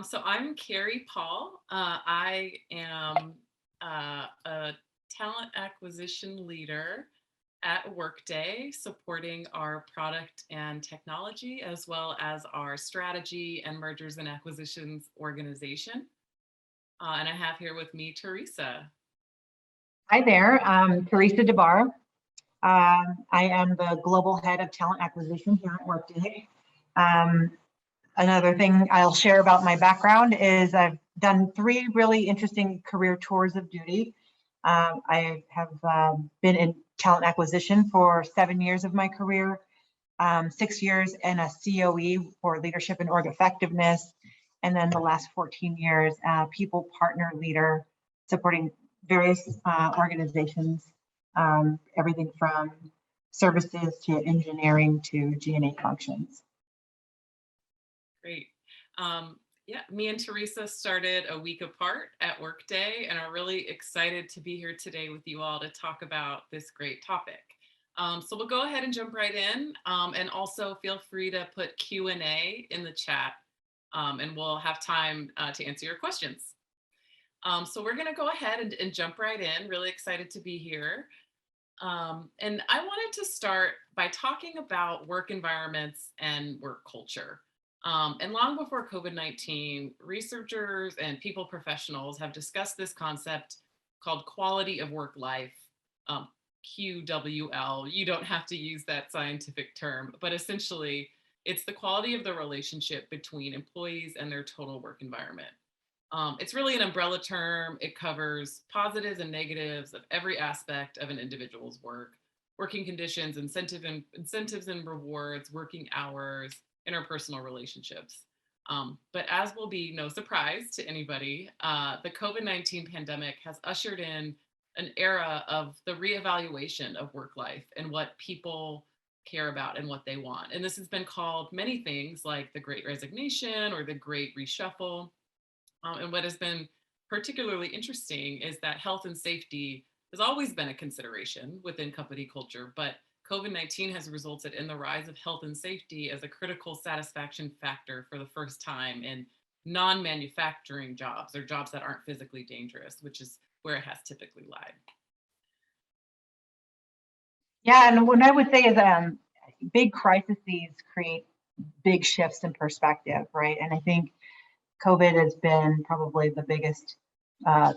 So I'm Carrie Paul. I am a talent acquisition leader at Workday, supporting our product and technology, as well as our strategy and mergers and acquisitions organization. And I have here with me Teresa. Hi there, I'm Teresa DeBar. I am the global head of talent acquisition here at Workday. Um, Another thing I'll share about my background is I've done three really interesting career tours of duty. I have been in talent acquisition for 7 years of my career, 6 years in a COE for leadership and org effectiveness, and then the last 14 years, people partner leader supporting various organizations, everything from services to engineering to G&A functions. Great. Yeah, me and Teresa started a week apart at Workday and are really excited to be here today with you all to talk about this great topic. So we'll go ahead and jump right in, and also feel free to put Q&A in the chat, and we'll have time to answer your questions. So we're going to go ahead and jump right in. Really excited to be here. And I wanted to start by talking about work environments and work culture. And long before COVID-19, researchers and people professionals have discussed this concept called quality of work life, QWL. You don't have to use that scientific term, but essentially it's the quality of the relationship between employees and their total work environment. It's really an umbrella term. It covers positives and negatives of every aspect of an individual's work, working conditions, incentives and rewards, working hours, interpersonal relationships. But as will be no surprise to anybody, the COVID-19 pandemic has ushered in an era of the reevaluation of work life and what people care about and what they want. And this has been called many things like the Great Resignation or the Great Reshuffle. And what has been particularly interesting is that health and safety has always been a consideration within company culture, but COVID-19 has resulted in the rise of health and safety as a critical satisfaction factor for the first time in non-manufacturing jobs or jobs that aren't physically dangerous, which is where it has typically lied. Yeah, and what I would say is big crises create big shifts in perspective, right? And I think COVID has been probably the biggest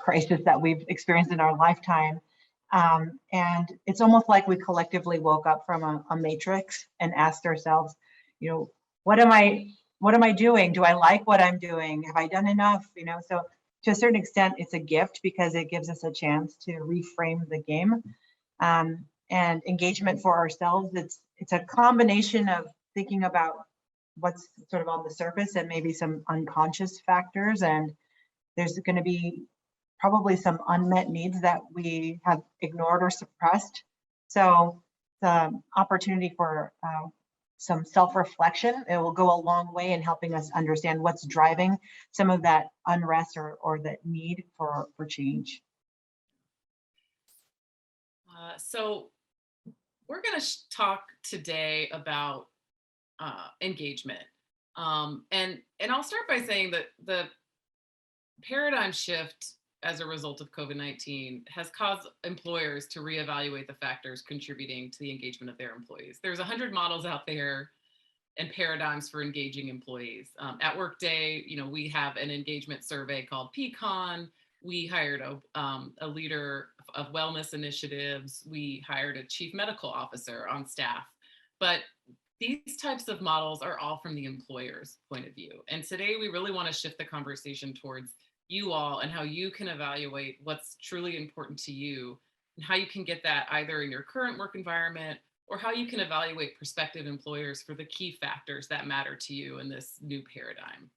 crisis that we've experienced in our lifetime. And it's almost like we collectively woke up from a matrix and asked ourselves, what am I doing? Do I like what I'm doing? Have I done enough? So to a certain extent, it's a gift because it gives us a chance to reframe the game. And engagement for ourselves, it's a combination of thinking about what's sort of on the surface and maybe some unconscious factors. And there's going to be probably some unmet needs that we have ignored or suppressed. So the opportunity for some self-reflection, it will go a long way in helping us understand what's driving some of that unrest or that need for change. So we're going to talk today about engagement. And I'll start by saying that the paradigm shift as a result of COVID-19 has caused employers to reevaluate the factors contributing to the engagement of their employees. There's 100 models out there and paradigms for engaging employees. At Workday, we have an engagement survey called Pecan. We hired a leader of wellness initiatives. We hired a chief medical officer on staff. But these types of models are all from the employer's point of view. And today we really want to shift the conversation towards you all and how you can evaluate what's truly important to you and how you can get that either in your current work environment or how you can evaluate prospective employers for the key factors that matter to you in this new paradigm.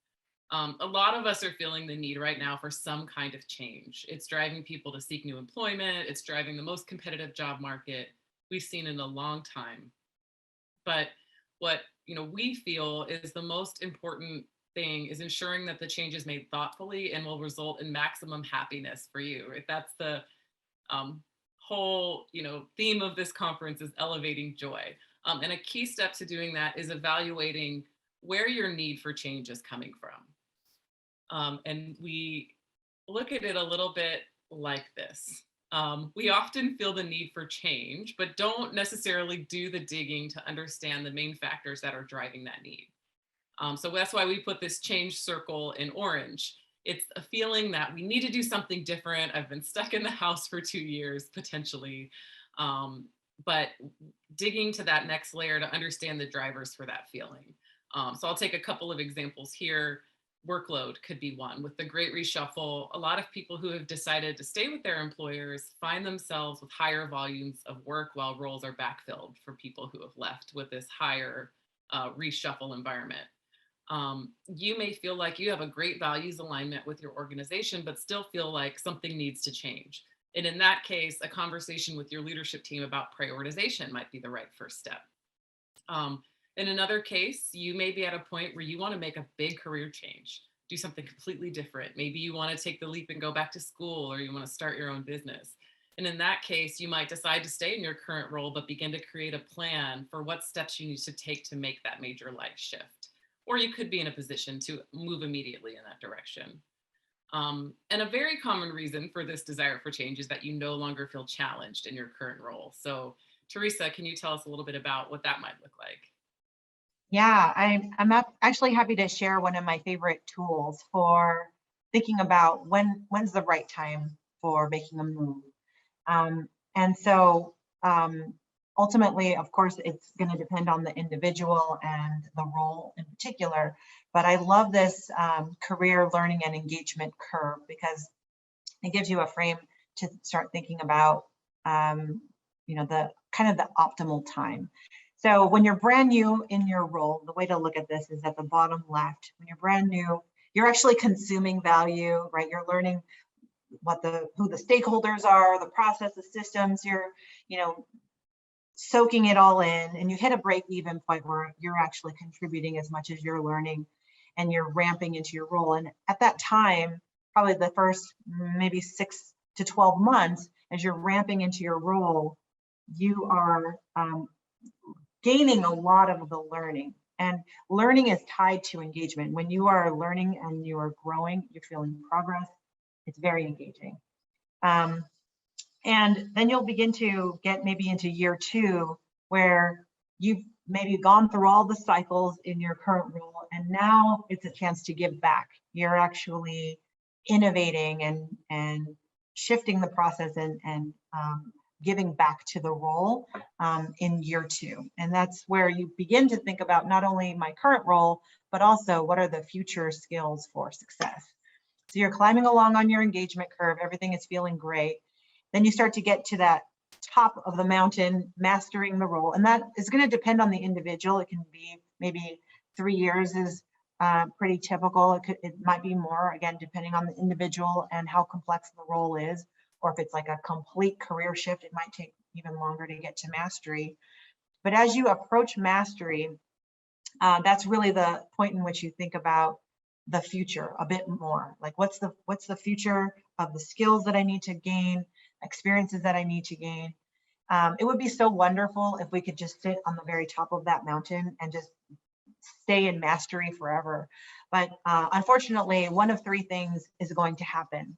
A lot of us are feeling the need right now for some kind of change. It's driving people to seek new employment. It's driving the most competitive job market we've seen in a long time. But what we feel is the most important thing is ensuring that the change is made thoughtfully and will result in maximum happiness for you. Right? That's the whole theme of this conference is elevating joy. And a key step to doing that is evaluating where your need for change is coming from. And we look at it a little bit like this. We often feel the need for change, but don't necessarily do the digging to understand the main factors that are driving that need. So that's why we put this change circle in orange. It's a feeling that we need to do something different. I've been stuck in the house for 2 years, potentially. Um, but digging to that next layer to understand the drivers for that feeling. So I'll take a couple of examples here. Workload could be one. With the great reshuffle, a lot of people who have decided to stay with their employers find themselves with higher volumes of work while roles are backfilled for people who have left with this higher reshuffle environment. You may feel like you have a great values alignment with your organization, but still feel like something needs to change. And in that case, a conversation with your leadership team about prioritization might be the right first step. In another case, you may be at a point where you want to make a big career change, do something completely different. Maybe you want to take the leap and go back to school, or you want to start your own business. And in that case, you might decide to stay in your current role, but begin to create a plan for what steps you need to take to make that major life shift. Or you could be in a position to move immediately in that direction. And a very common reason for this desire for change is that you no longer feel challenged in your current role. So, Teresa, can you tell us a little bit about what that might look like? Yeah, actually happy to share one of my favorite tools for thinking about when's the right time for making a move. And so ultimately, of course, it's going to depend on the individual and the role in particular. But I love this career learning and engagement curve because it gives you a frame to start thinking about, the kind of the optimal time. So when you're brand new in your role, the way to look at this is at the bottom left. When you're brand new, you're actually consuming value, right? You're learning who the stakeholders are, the process, the systems. You're, soaking it all in, and you hit a break even point where you're actually contributing as much as you're learning, and you're ramping into your role. And at that time, probably the first maybe 6 to 12 months, as you're ramping into your role, you are gaining a lot of the learning. And learning is tied to engagement. When you are learning and you are growing, you're feeling progress. It's very engaging. And then you'll begin to get maybe into year 2, where you've maybe gone through all the cycles in your current role, and now it's a chance to give back. You're actually innovating and shifting the process and giving back to the role in year 2. And that's where you begin to think about not only my current role, but also what are the future skills for success. So you're climbing along on your engagement curve, everything is feeling great. Then you start to get to that top of the mountain, mastering the role. And that is going to depend on the individual. It can be maybe 3 years is pretty typical. It might be more, again, depending on the individual and how complex the role is. Or if it's like a complete career shift, it might take even longer to get to mastery. But as you approach mastery, that's really the point in which you think about the future a bit more. Like what's the future of the skills that I need to gain, experiences that I need to gain. It would be so wonderful if we could just sit on the very top of that mountain and just stay in mastery forever. But unfortunately, one of 3 things is going to happen.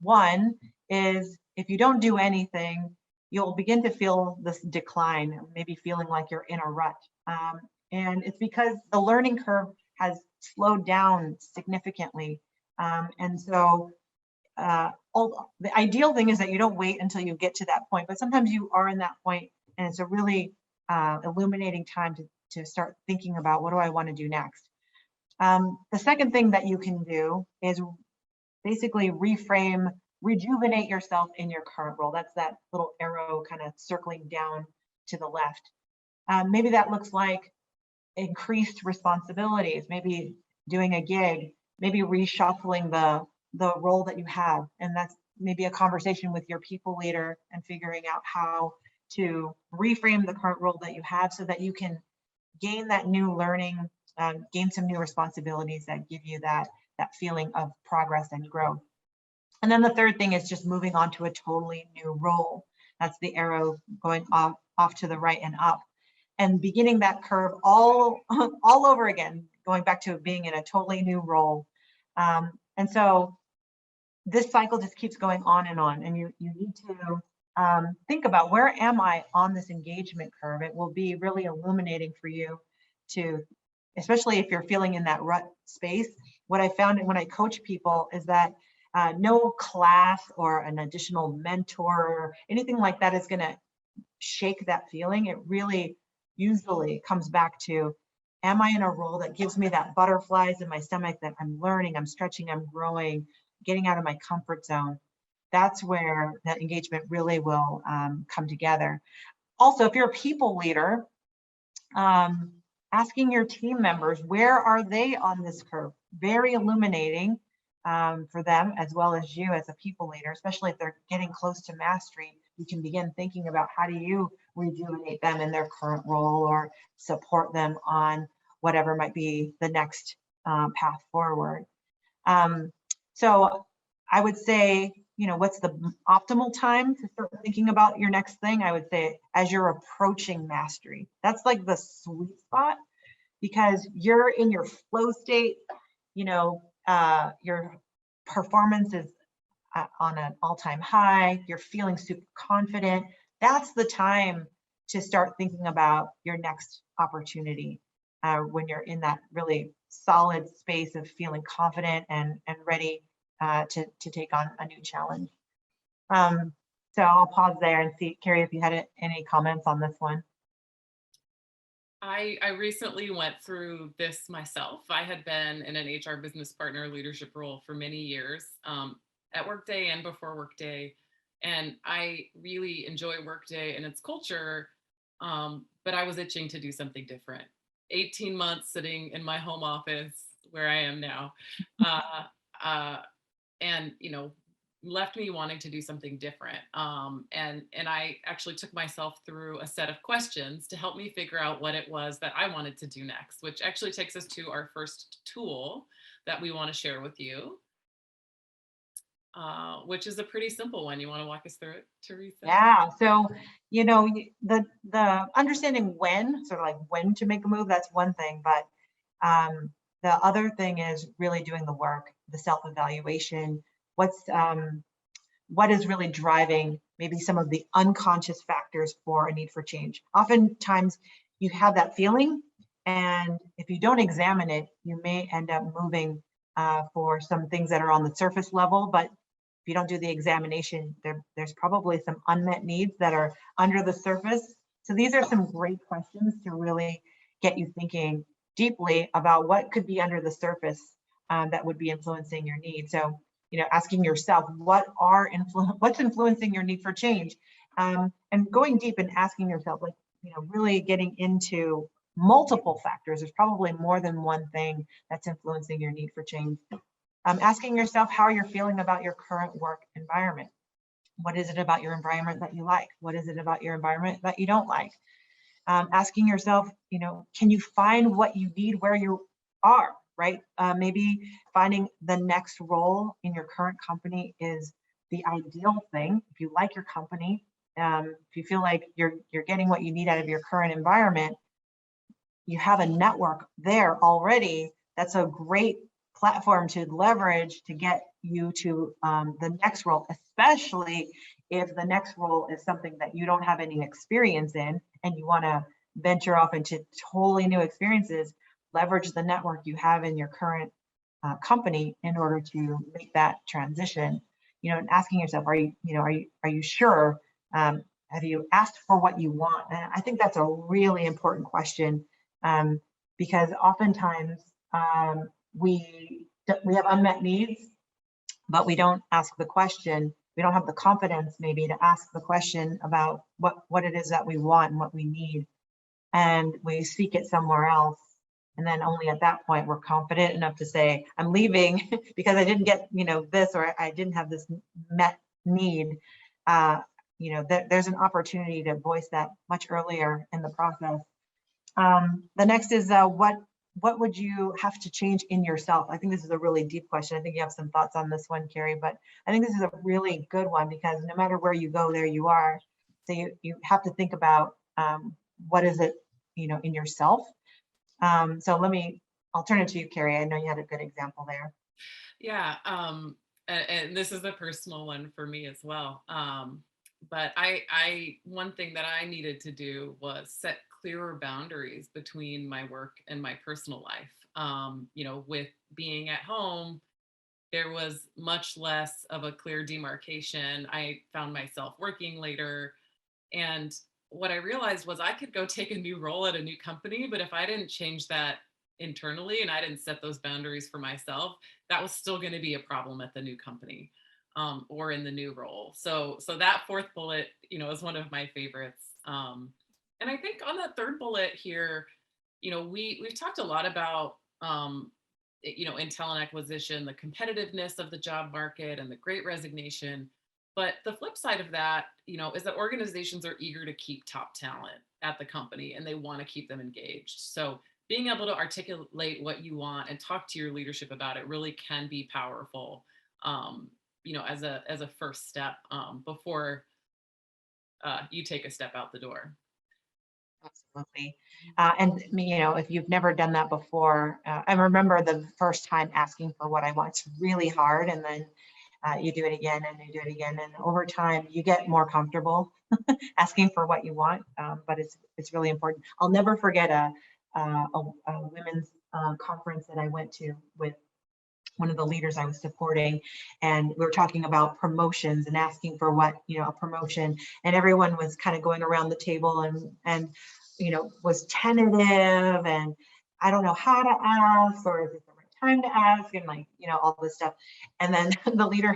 One is if you don't do anything, you'll begin to feel this decline, maybe feeling like you're in a rut. And it's because the learning curve has slowed down significantly. And so the ideal thing is that you don't wait until you get to that point, but sometimes you are in that point, and it's a really illuminating time to start thinking about, what do I want to do next? The second thing that you can do is basically reframe, rejuvenate yourself in your current role. That's that little arrow kind of circling down to the left. Maybe that looks like increased responsibilities, maybe doing a gig, maybe reshuffling the role that you have. And that's maybe a conversation with your people leader and figuring out how to reframe the current role that you have so that you can gain that new learning, gain some new responsibilities that give you that feeling of progress and growth. And then the third thing is just moving on to a totally new role. That's the arrow going off to the right and up, and beginning that curve all over again, going back to being in a totally new role. And so this cycle just keeps going on, and you need to think about, where am I on this engagement curve? It will be really illuminating for you to, especially if you're feeling in that rut space. What I found when I coach people is that no class or an additional mentor or anything like that is going to shake that feeling. It really usually comes back to, am I in a role that gives me that butterflies in my stomach, that I'm learning, I'm stretching, I'm growing, getting out of my comfort zone? That's where that engagement really will come together. Also, if you're a people leader, asking your team members, where are they on this curve? Very illuminating for them, as well as you as a people leader, especially if they're getting close to mastery. You can begin thinking about, how do you rejuvenate them in their current role, or support them on whatever might be the next path forward. So I would say, what's the optimal time to start thinking about your next thing? I would say, as you're approaching mastery. That's like the sweet spot, because you're in your flow state, your performance is on an all-time high, you're feeling super confident. That's the time to start thinking about your next opportunity, when you're in that really solid space of feeling confident and ready to take on a new challenge. So I'll pause there and see, Carrie, if you had any comments on this one. I recently went through this myself. I had been in an HR business partner leadership role for many years, at Workday and before Workday. And I really enjoy Workday and its culture, but I was itching to do something different. 18 months sitting in my home office where I am now, uh, and left me wanting to do something different. And I actually took myself through a set of questions to help me figure out what it was that I wanted to do next, which actually takes us to our first tool that we want to share with you, which is a pretty simple one. You want to walk us through it, Teresa? Yeah. So, the understanding when, sort of like when to make a move, that's one thing. But the other thing is really doing the work, the self-evaluation. What is really driving maybe some of the unconscious factors for a need for change? Oftentimes you have that feeling, and if you don't examine it, you may end up moving for some things that are on the surface level. But if you don't do the examination, there's probably some unmet needs that are under the surface. So these are some great questions to really get you thinking deeply about what could be under the surface that would be influencing your needs. So, asking yourself, what's influencing your need for change, and going deep and asking yourself, like, really getting into multiple factors. There's probably more than one thing that's influencing your need for change. Asking yourself how you're feeling about your current work environment. What is it about your environment that you like? What is it about your environment that you don't like? Asking yourself, can you find what you need where you are, right? Maybe finding the next role in your current company is the ideal thing. If you like your company, if you feel like you're getting what you need out of your current environment, you have a network there already. That's a great platform to leverage to get you to the next role, especially if the next role is something that you don't have any experience in and you want to venture off into totally new experiences. Leverage the network you have in your current company in order to make that transition. And asking yourself, are you sure? Have you asked for what you want? And I think that's a really important question, because oftentimes we have unmet needs, but we don't ask the question. We don't have the confidence maybe to ask the question about what it is that we want and what we need, and we seek it somewhere else. And then only at that point we're confident enough to say, I'm leaving because I didn't get this, or I didn't have this met need. There's an opportunity to voice that much earlier in the process. The next is what would you have to change in yourself? I think this is a really deep question. I think you have some thoughts on this one, Carrie, but I think this is a really good one, because no matter where you go, there you are. So you have to think about what is it, in yourself. So I'll turn it to you, Carrie. I know you had a good example there. Yeah. And this is a personal one for me as well. But one thing that I needed to do was set clearer boundaries between my work and my personal life. With being at home, there was much less of a clear demarcation. I found myself working later. And what I realized was I could go take a new role at a new company, but if I didn't change that internally and I didn't set those boundaries for myself, that was still going to be a problem at the new company, or in the new role. So that fourth bullet, is one of my favorites. And I think on that third bullet here, we've talked a lot about, in talent acquisition, the competitiveness of the job market and the great resignation. But the flip side of that, is that organizations are eager to keep top talent at the company and they want to keep them engaged. So being able to articulate what you want and talk to your leadership about it really can be powerful, as a first step, before you take a step out the door. Absolutely. And if you've never done that before, I remember the first time asking for what I want. It's really hard. And then you do it again and you do it again. And over time, you get more comfortable asking for what you want. But it's really important. I'll never forget a women's conference that I went to with one of the leaders I was supporting, and we were talking about promotions and asking for what, a promotion, and everyone was kind of going around the table and was tentative, and I don't know how to ask, or is it the right time to ask, and all this stuff. And then the leader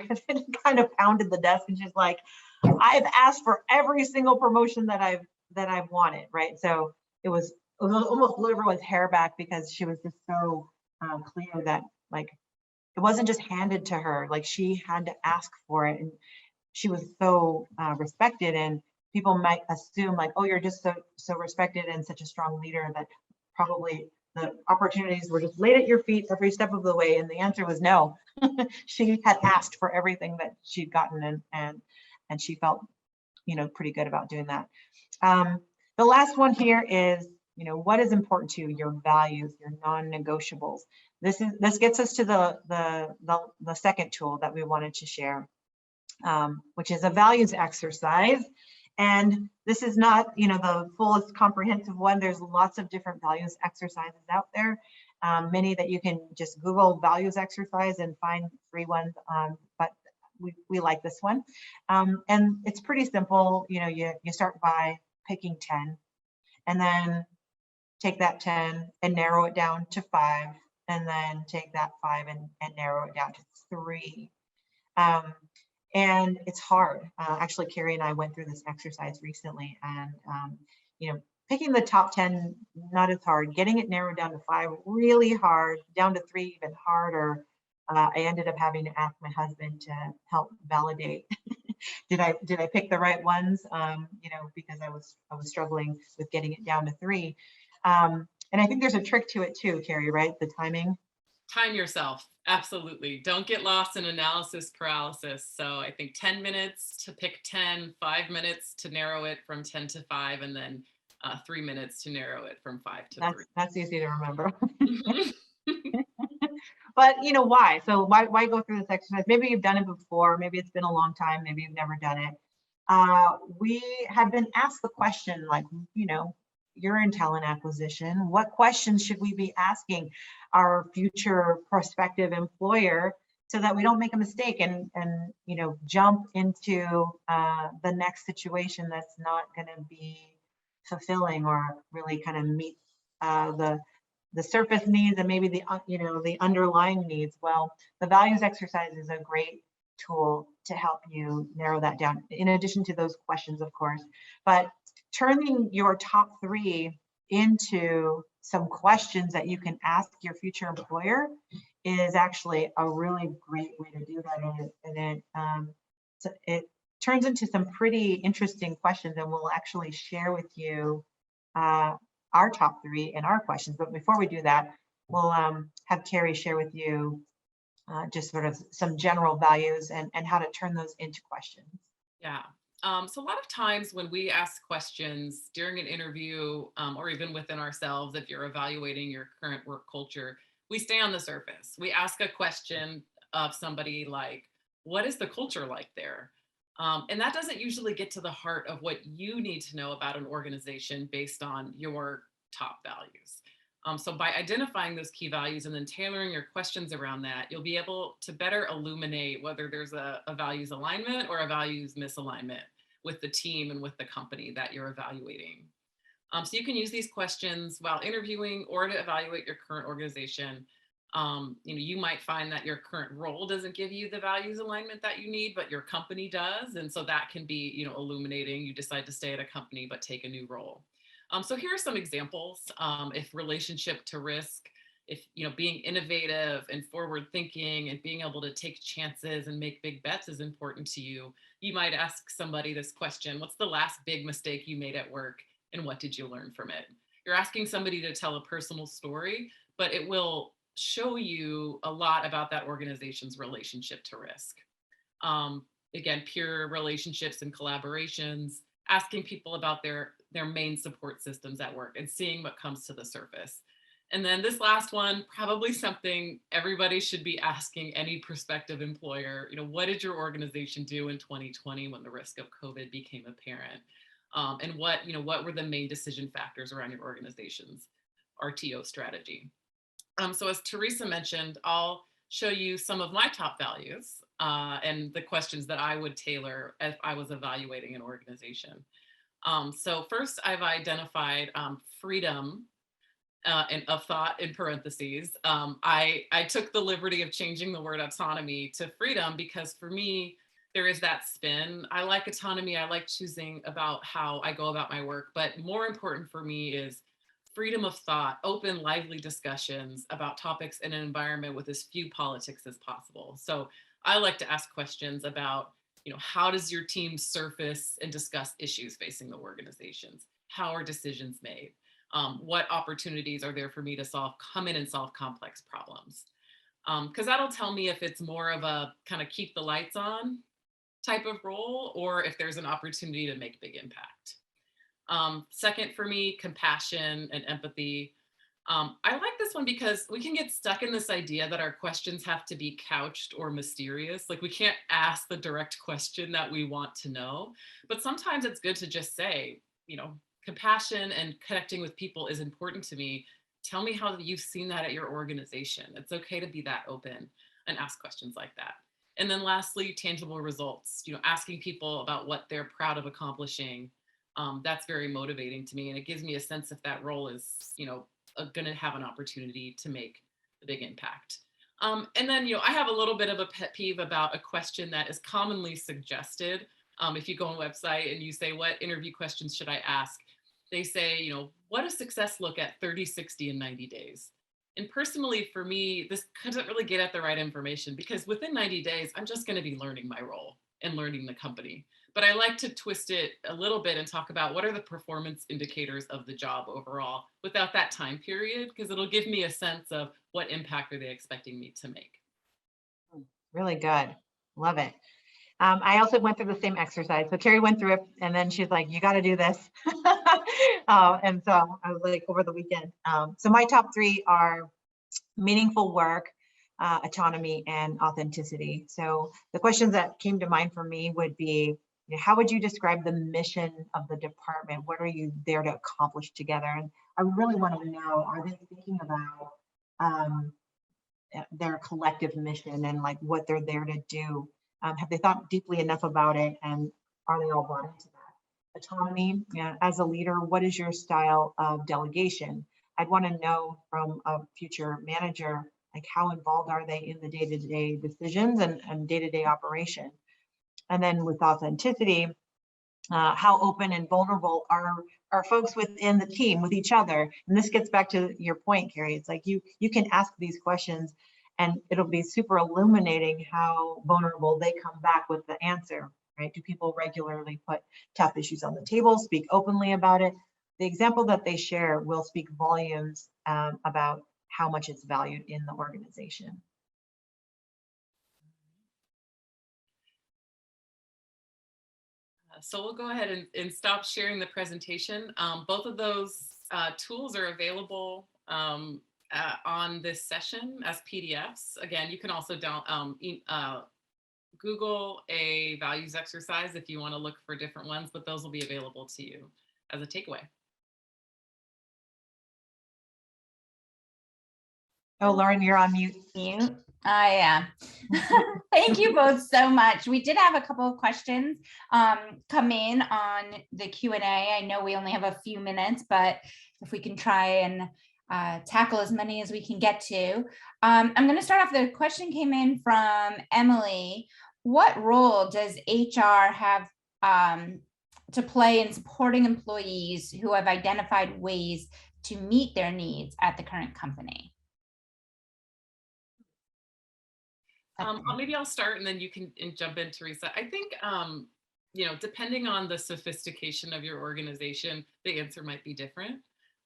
kind of pounded the desk, and she's like, I've asked for every single promotion that I've wanted, right? So it was almost blew everyone's hair back because she was just so clear that, like, it wasn't just handed to her, like she had to ask for it. And she was so respected, and people might assume, like, oh, you're just so respected and such a strong leader, that probably the opportunities were just laid at your feet every step of the way. And the answer was no. She had asked for everything that she'd gotten, and she felt pretty good about doing that. The last one here is, what is important to you, your values, your non-negotiables. This gets us to the second tool that we wanted to share, which is a values exercise. And this is not, the fullest comprehensive one. There's lots of different values exercises out there, many that you can just Google values exercise and find free ones. But we like this one. And it's pretty simple. You start by picking 10, and then take that 10 and narrow it down to 5, and then take that 5 and narrow it down to 3. Um, and it's hard. Actually, Carrie and I went through this exercise recently, and picking the top 10, not as hard. Getting it narrowed down to 5, really hard. Down to 3, even harder. I ended up having to ask my husband to help validate. Did I pick the right ones? Because I was struggling with getting it down to 3. And I think there's a trick to it too, Carrie, right? The timing. Time yourself. Absolutely. Don't get lost in analysis paralysis. So I think 10 minutes to pick 10, 5 minutes to narrow it from 10 to 5, and then 3 minutes to narrow it from 5 to 3. That's easy to remember. Mhm. But why? So why go through this exercise? Maybe you've done it before. Maybe it's been a long time. Maybe you've never done it. We have been asked the question, like, you're in talent acquisition. What questions should we be asking our future prospective employer so that we don't make a mistake and jump into the next situation that's not going to be fulfilling or really kind of meet the surface needs and maybe the underlying needs. Well, the values exercise is a great tool to help you narrow that down, in addition to those questions, of course. But turning your top 3 into some questions that you can ask your future employer is actually a really great way to do that. And it turns into some pretty interesting questions, and we'll actually share with you our top 3 and our questions. But before we do that, we'll have Carrie share with you just sort of some general values and how to turn those into questions. Yeah. So a lot of times when we ask questions during an interview, or even within ourselves, if you're evaluating your current work culture, We stay on the surface. We ask a question of somebody like, what is the culture like there? And that doesn't usually get to the heart of what you need to know about an organization based on your top values. So by identifying those key values and then tailoring your questions around that, you'll be able to better illuminate whether there's a values alignment or a values misalignment with the team and with the company that you're evaluating. So you can use these questions while interviewing or to evaluate your current organization. You might find that your current role doesn't give you the values alignment that you need, but your company does. And so that can be, illuminating. You decide to stay at a company, but take a new role. So here are some examples. If relationship to risk, if, being innovative and forward thinking and being able to take chances and make big bets is important to you, you might ask somebody this question: what's the last big mistake you made at work? And what did you learn from it? You're asking somebody to tell a personal story, but it will show you a lot about that organization's relationship to risk. Again, peer relationships and collaborations, asking people about their main support systems at work and seeing what comes to the surface. And then this last one, probably something everybody should be asking any prospective employer, what did your organization do in 2020 when the risk of COVID became apparent? And what were the main decision factors around your organization's RTO strategy? So as Teresa mentioned, I'll show you some of my top values and the questions that I would tailor if I was evaluating an organization. So first, I've identified freedom and of thought in parentheses. I took the liberty of changing the word autonomy to freedom because for me, there is that spin. I like autonomy. I like choosing about how I go about my work. But more important for me is freedom of thought, open, lively discussions about topics in an environment with as few politics as possible. So I like to ask questions about, how does your team surface and discuss issues facing the organizations? How are decisions made? What opportunities are there for me to come in and solve complex problems? Because that'll tell me if it's more of a kind of keep the lights on type of role, or if there's an opportunity to make big impact. Second for me, compassion and empathy. I like this one because we can get stuck in this idea that our questions have to be couched or mysterious. Like we can't ask the direct question that we want to know, but sometimes it's good to just say, compassion and connecting with people is important to me. Tell me how you've seen that at your organization. It's okay to be that open and ask questions like that. And then lastly, tangible results, asking people about what they're proud of accomplishing. That's very motivating to me. And it gives me a sense if that role is, going to have an opportunity to make a big impact. And then, I have a little bit of a pet peeve about a question that is commonly suggested. If you go on a website and you say, what interview questions should I ask? They say, what does success look at 30, 60, and 90 days? And personally, for me, this doesn't really get at the right information because within 90 days, I'm just going to be learning my role and learning the company. But I like to twist it a little bit and talk about what are the performance indicators of the job overall without that time period, because it'll give me a sense of what impact are they expecting me to make. Really good. Love it. I also went through the same exercise. So Carrie went through it and then she's like, you got to do this. And so I was like over the weekend. So my top three are meaningful work, autonomy, and authenticity. So the questions that came to mind for me would be, how would you describe the mission of the department? What are you there to accomplish together? And I really want to know, are they thinking about their collective mission and like what they're there to do? Have they thought deeply enough about it? And are they all bought into that? Autonomy, as a leader, what is your style of delegation? I'd want to know from a future manager, like how involved are they in the day-to-day decisions and day-to-day operation? And then with authenticity, how open and vulnerable are folks within the team with each other? And this gets back to your point, Carrie. It's like you can ask these questions and it'll be super illuminating how vulnerable they come back with the answer, right? Do people regularly put tough issues on the table, speak openly about it? The example that they share will speak volumes about how much it's valued in the organization. So we'll go ahead and stop sharing the presentation. Both of those tools are available on this session as PDFs. Again, you can also Google a values exercise if you want to look for different ones, but those will be available to you as a takeaway. Oh, Lauren, you're on mute. Mute. I am. Thank you both so much. We did have a couple of questions come in on the Q&A. I know we only have a few minutes, but if we can try and tackle as many as we can get to. I'm going to start off. The question came in from Emily. What role does HR have to play in supporting employees who have identified ways to meet their needs at the current company? Maybe I'll start and then you can jump in, Teresa. I think, depending on the sophistication of your organization, the answer might be different.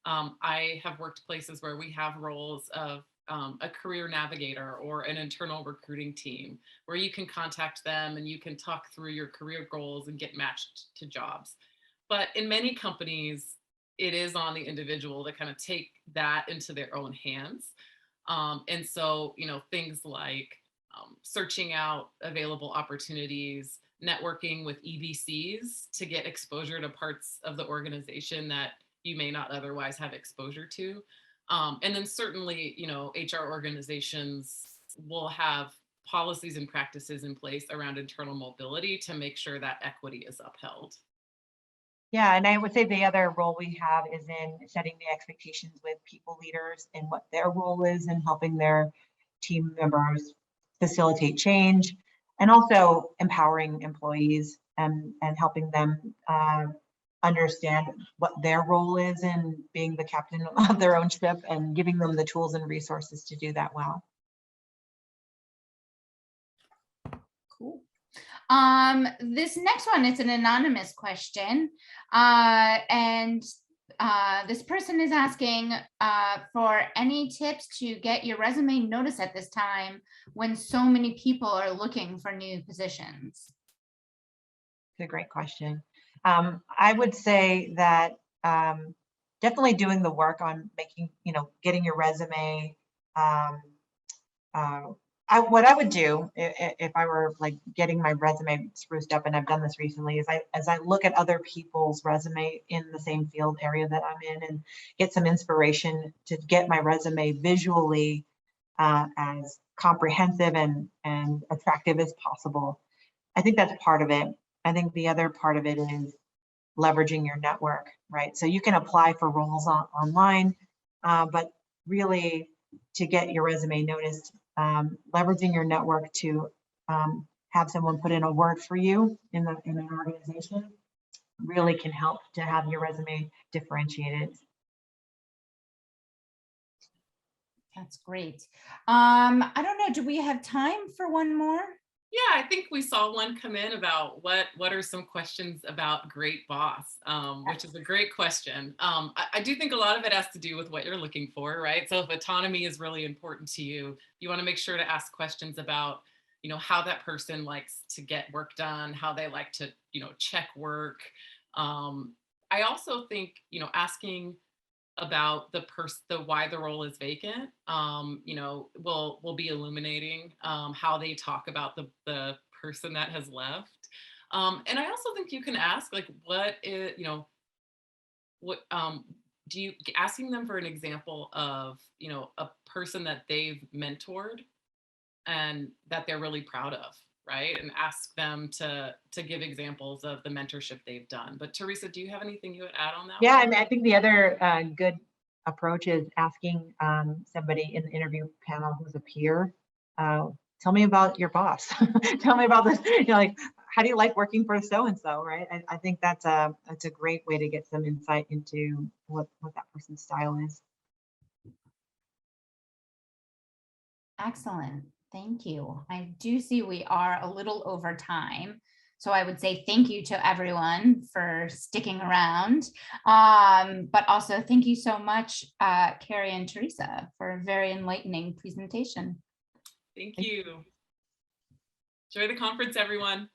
I have worked places where we have roles of a career navigator or an internal recruiting team where you can contact them and you can talk through your career goals and get matched to jobs. But in many companies, it is on the individual to kind of take that into their own hands. And so, things like searching out available opportunities, networking with EVCs to get exposure to parts of the organization that you may not otherwise have exposure to. And then certainly, HR organizations will have policies and practices in place around internal mobility to make sure that equity is upheld. Yeah, and I would say the other role we have is in setting the expectations with people leaders and what their role is in helping their team members facilitate change, and also empowering employees and helping them understand what their role is in being the captain of their own ship and giving them the tools and resources to do that well. Cool. This next one, it's an anonymous question. This person is asking for any tips to get your resume noticed at this time when so many people are looking for new positions. It's a great question. I would say that definitely doing the work on making, getting your resume. What I would do if I were like getting my resume spruced up, and I've done this recently, is as I look at other people's resume in the same field area that I'm in and get some inspiration to get my resume visually as comprehensive and attractive as possible. I think that's part of it. I think the other part of it is leveraging your network, right? So you can apply for roles online, but really to get your resume noticed, leveraging your network to have someone put in a word for you in an organization really can help to have your resume differentiated. That's great. I don't know, do we have time for one more? Yeah, I think we saw one come in about what are some questions about great boss, which is a great question. I do think a lot of it has to do with what you're looking for, right? So if autonomy is really important to you, you want to make sure to ask questions about, how that person likes to get work done, how they like to, check work. I also think, asking about the why the role is vacant, will be illuminating how they talk about the person that has left. And I also think you can ask, like, what is, do you asking them for an example of, a person that they've mentored and that they're really proud of, right? And ask them to give examples of the mentorship they've done. But Teresa, do you have anything you would add on that? Yeah, I mean, I think the other good approach is asking somebody in the interview panel who's a peer, tell me about your boss. Tell me about this, like, how do you like working for so-and-so, right? I think that's a great way to get some insight into what that person's style is. Excellent. Thank you. I do see we are a little over time. So I would say thank you to everyone for sticking around. But also thank you so much, Carrie and Teresa, for a very enlightening presentation. Thank you. Enjoy the conference, everyone.